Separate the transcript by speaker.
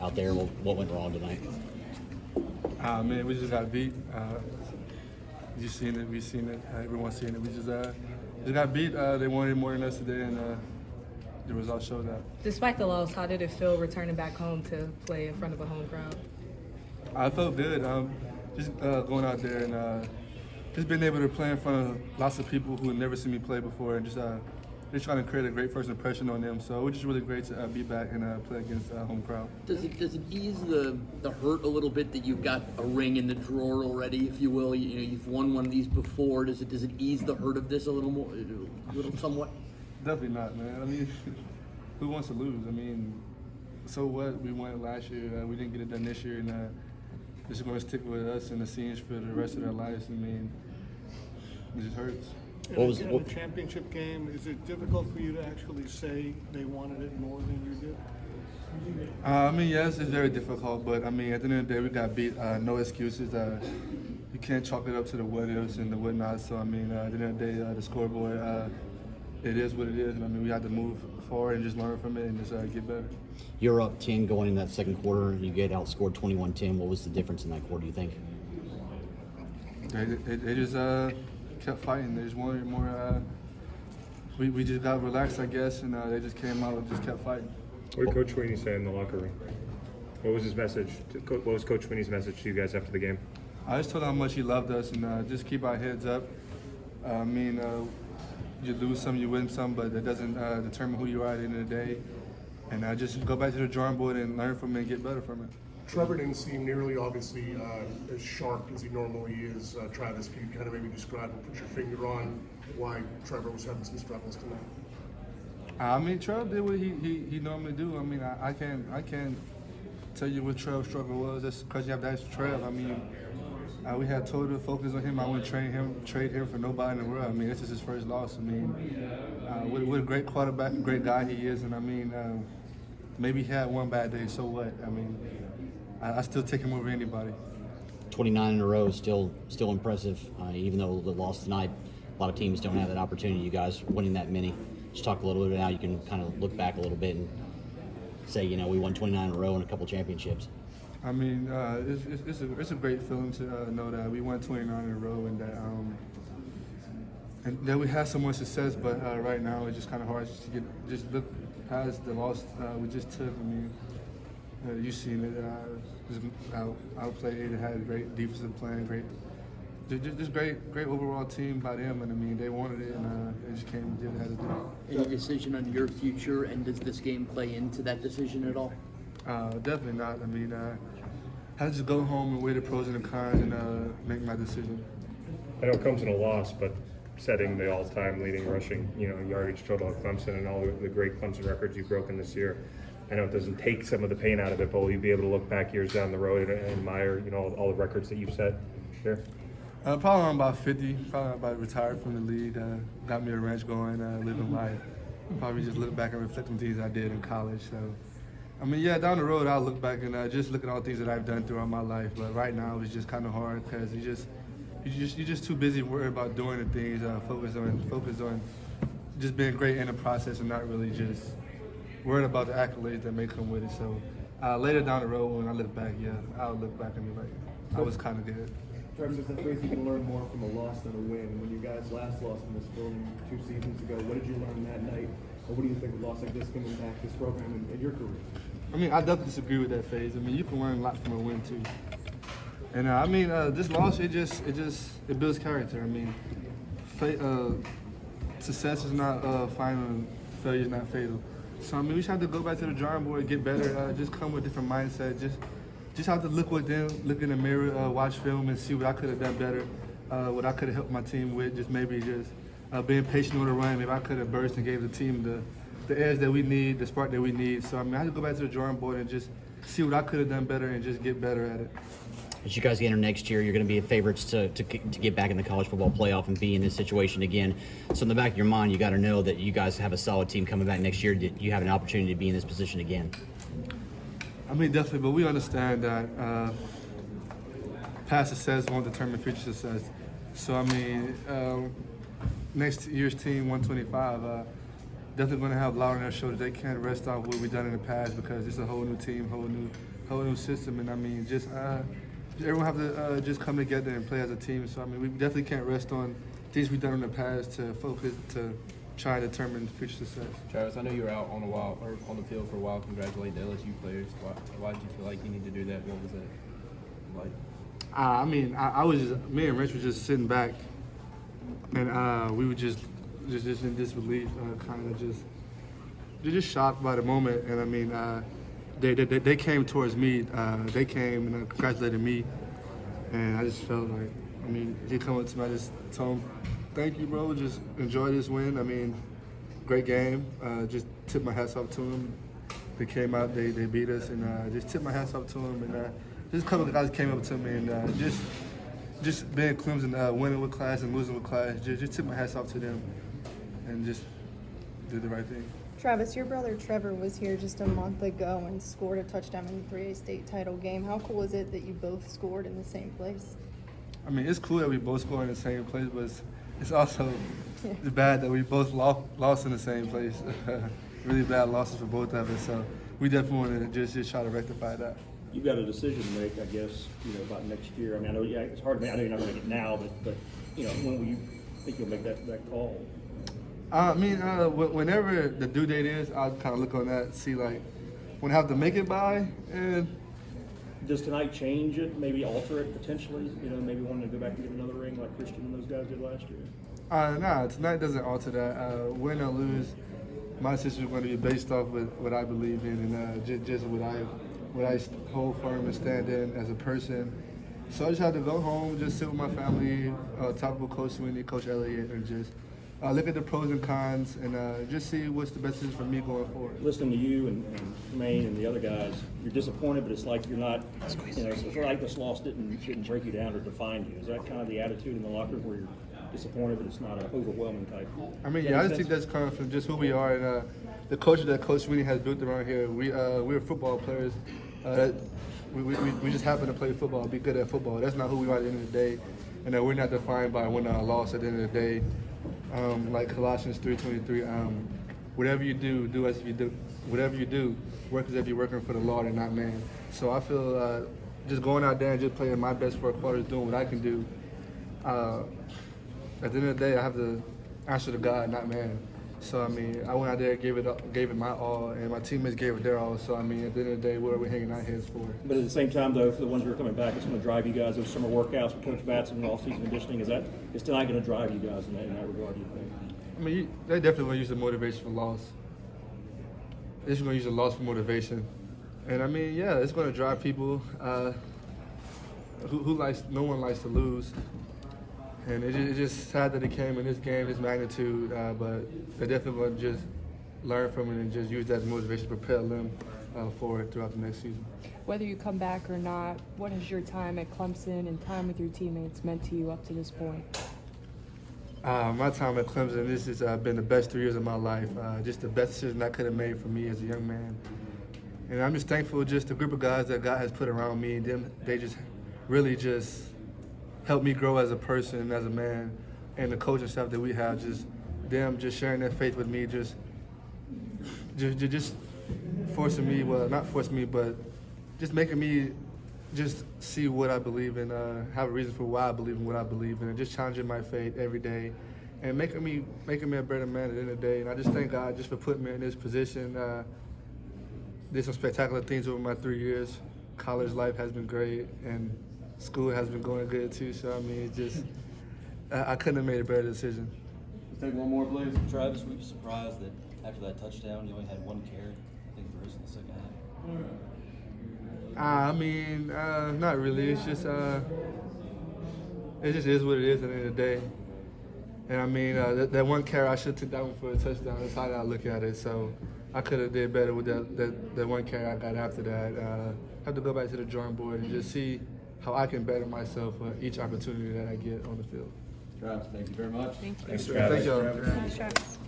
Speaker 1: out there? What went wrong tonight?
Speaker 2: Man, we just got beat. You seen it, we seen it, everyone's seen it. We just got beat. They wanted more than us today, and the results showed that.
Speaker 3: Despite the loss, how did it feel returning back home to play in front of a home crowd?
Speaker 2: I felt good. Just going out there and just being able to play in front of lots of people who had never seen me play before, and just trying to create a great first impression on them. So it was just really great to be back and play against a home crowd.
Speaker 4: Does it ease the hurt a little bit that you've got a ring in the drawer already, if you will? You've won one of these before. Does it ease the hurt of this a little more, somewhat?
Speaker 2: Definitely not, man. I mean, who wants to lose? I mean, so what? We won it last year. We didn't get it done this year, and this is going to stick with us in the scenes for the rest of their lives. I mean, it just hurts.
Speaker 5: In a championship game, is it difficult for you to actually say they wanted it more than you did?
Speaker 2: I mean, yes, it's very difficult, but I mean, at the end of the day, we got beat. No excuses. You can't chalk it up to the what ifs and the whatnots. So I mean, at the end of the day, the scoreboard, it is what it is, and I mean, we have to move forward and just learn from it and just get better.
Speaker 1: You're up 10 going in that second quarter. You get outscored 21-10. What was the difference in that quarter, do you think?
Speaker 2: They just kept fighting. They just wanted more. We just got relaxed, I guess, and they just came out and just kept fighting.
Speaker 6: What did Coach Sweeney say in the locker room? What was his message? What was Coach Sweeney's message to you guys after the game?
Speaker 2: I just told him how much he loved us and just keep our heads up. I mean, you lose some, you win some, but that doesn't determine who you are at the end of the day. And just go back to the drawing board and learn from it and get better from it.
Speaker 7: Trevor didn't seem nearly, obviously, as sharp as he normally is. Travis, can you kind of maybe describe and put your finger on why Trevor was having some struggles tonight?
Speaker 2: I mean, Trevor did what he normally do. I mean, I can't tell you what Trevor's struggle was. That's because you have to ask Trev. I mean, we had total focus on him. I wouldn't trade him for nobody in the world. I mean, this is his first loss. I mean, what a great quarterback, a great guy he is. And I mean, maybe he had one bad day, so what? I mean, I still take him over anybody.
Speaker 1: 29 in a row, still impressive. Even though the loss tonight, a lot of teams don't have that opportunity. You guys winning that many. Just talk a little bit now. You can kind of look back a little bit and say, we won 29 in a row and a couple championships.
Speaker 2: I mean, it's a great feeling to know that we won 29 in a row and that we had so much success. But right now, it's just kind of hard just look past the loss we just took. I mean, you've seen it. Just outplayed. Had a great defensive plan. Just great overall team by them, and I mean they wanted it, and they just came and did what they had to do.
Speaker 4: Any decision on your future, and does this game play into that decision at all?
Speaker 2: Definitely not. I mean, I had to just go home and weigh the pros and the cons and make my decision.
Speaker 6: I know it comes in a loss, but setting the all-time leading rushing, yardage total at Clemson and all the great Clemson records you've broken this year. I know it doesn't take some of the pain out of it, but will you be able to look back years down the road and admire, all the records that you've set here?
Speaker 2: Probably around about 50. Probably about retired from the league. Got me a ranch going, living life. Probably just look back and reflect on things I did in college. So, I mean, yeah, down the road I'll look back and just look at all the things that I've done throughout my life. But right now it's just kind of hard because you're just too busy worried about doing the things. Focus on just being great in the process and not really just worried about the accolades that may come with it. So later down the road when I look back, yeah, I'll look back and be like, I was kind of good.
Speaker 8: Travis, there's that phrase you can learn more from a loss than a win. When you guys last lost in this building 2 seasons ago, what did you learn that night? Or what do you think a loss like this can impact this program and your career?
Speaker 2: I mean, I definitely disagree with that phase. I mean, you can learn a lot from a win too. And I mean, this loss, it builds character. I mean, success is not final, failure is not fatal. So I mean, we just have to go back to the drawing board, get better, just come with a different mindset. Just have to look in the mirror, watch film, and see what I could have done better, what I could have helped my team with. Maybe being patient on the run. Maybe I could have burst and gave the team the edge that we need, the spark that we need. So I mean, I have to go back to the drawing board and just see what I could have done better and just get better at it.
Speaker 1: As you guys enter next year, you're going to be favorites to get back in the college football playoff and be in this situation again. So in the back of your mind, you got to know that you guys have a solid team coming back next year. You have an opportunity to be in this position again.
Speaker 2: I mean, definitely, but we understand that past success won't determine future success. So I mean, next year's team, 125, definitely going to have a lot on their shoulders. They can't rest on what we've done in the past because it's a whole new team, whole new system. And I mean, just everyone have to just come together and play as a team. So I mean, we definitely can't rest on things we've done in the past to focus to try and determine future success.
Speaker 8: Travis, I know you were out on the field for a while. Congratulate the LSU players. Why did you feel like you need to do that? What was that like?
Speaker 2: I mean, I was just, me and Rich were just sitting back, and we were just in disbelief, kind of just shocked by the moment. And I mean, they came towards me. They came and congratulated me, and I just felt like, I mean, he come up to me, I just told him, "Thank you, bro. Just enjoy this win. I mean, great game. Just tip my hats off to them. They came out, they beat us, and just tip my hats off to them. And just a couple of guys came up to me, and just being Clemson, winning with class and losing with class, just tip my hats off to them, and just did the right thing."
Speaker 9: Travis, your brother Trevor was here just a month ago and scored a touchdown in the 3A state title game. How cool is it that you both scored in the same place?
Speaker 2: I mean, it's cool that we both scored in the same place, but it's also bad that we both lost in the same place. Really bad losses for both of us. So we definitely want to just try to rectify that.
Speaker 10: You've got a decision to make, I guess, about next year. I mean, I know it's hard to make. I know you're not going to make it now, but when will you think you'll make that call?
Speaker 2: I mean, whenever the due date is, I'll kind of look on that, see like when I have to make it by, and
Speaker 10: Does tonight change it? Maybe alter it potentially? Maybe wanting to go back and get another ring like Christian and those guys did last year.
Speaker 2: nah, tonight doesn't alter that. Win or lose, my decision is going to be based off what I believe in and just what I hold firm and stand in as a person. So I just had to go home, just sit with my family, talk with Coach Sweeney, Coach Elliott, and just look at the pros and cons and just see what's the best decision for me going forward.
Speaker 10: Listening to you and Maine and the other guys, you're disappointed, but it's like you're not. It's like this loss didn't break you down or define you. Is that kind of the attitude in the locker room where you're disappointed, but it's not an overwhelming type?
Speaker 2: I mean, yeah, I just think that's coming from just who we are and the culture that Coach Sweeney has built around here. We're football players. We just happen to play football, be good at football. That's not who we are at the end of the day, and we're not defined by win or loss at the end of the day. Like Colossians 3:23, whatever you do as if you do. Whatever you do, work as if you're working for the Lord and not man. So I feel just going out there and just playing my best 4 quarters, doing what I can do. At the end of the day, I have to answer to God, not man. So I mean, I went out there, gave it my all, and my teammates gave it their all. So I mean, at the end of the day, what are we hanging our heads for?
Speaker 10: But at the same time, though, for the ones who are coming back, it's going to drive you guys. Those summer workouts with Coach Batson and off-season conditioning, is tonight going to drive you guys in that regard? Do you think?
Speaker 2: I mean, they definitely going to use the motivation for loss. They're just going to use the loss for motivation, and I mean, yeah, it's going to drive people. Who likes? No one likes to lose. And it's just sad that it came in this game, this magnitude, but they're definitely going to just learn from it and just use that as motivation to propel them forward throughout the next season.
Speaker 3: Whether you come back or not, what has your time at Clemson and time with your teammates meant to you up to this point?
Speaker 2: My time at Clemson, this has been the best 3 years of my life. Just the best decision I could have made for me as a young man. And I'm just thankful just the group of guys that God has put around me. They just really just helped me grow as a person, as a man, and the coaching staff that we have, just them just sharing their faith with me, just forcing me, well, not forcing me, but just making me just see what I believe in, have a reason for why I believe in what I believe in, and just challenging my faith every day, and making me a better man at the end of the day. And I just thank God just for putting me in this position. Did some spectacular things over my 3 years. College life has been great, and school has been going good too, so I mean, it's just, I couldn't have made a better decision.
Speaker 8: Let's take one more, please.
Speaker 11: Travis, were you surprised that after that touchdown you only had 1 carry, I think, for the rest of the second half?
Speaker 2: I mean, not really. It's just, it just is what it is at the end of the day. And I mean, that 1 carry, I should have took that one for a touchdown. That's how I look at it. So I could have did better with that 1 carry I got after that. Have to go back to the drawing board and just see how I can better myself for each opportunity that I get on the field.
Speaker 8: Travis, thank you very much.
Speaker 3: Thank you.
Speaker 6: Thanks, Travis.
Speaker 2: Thank y'all.
Speaker 3: Thanks, Travis.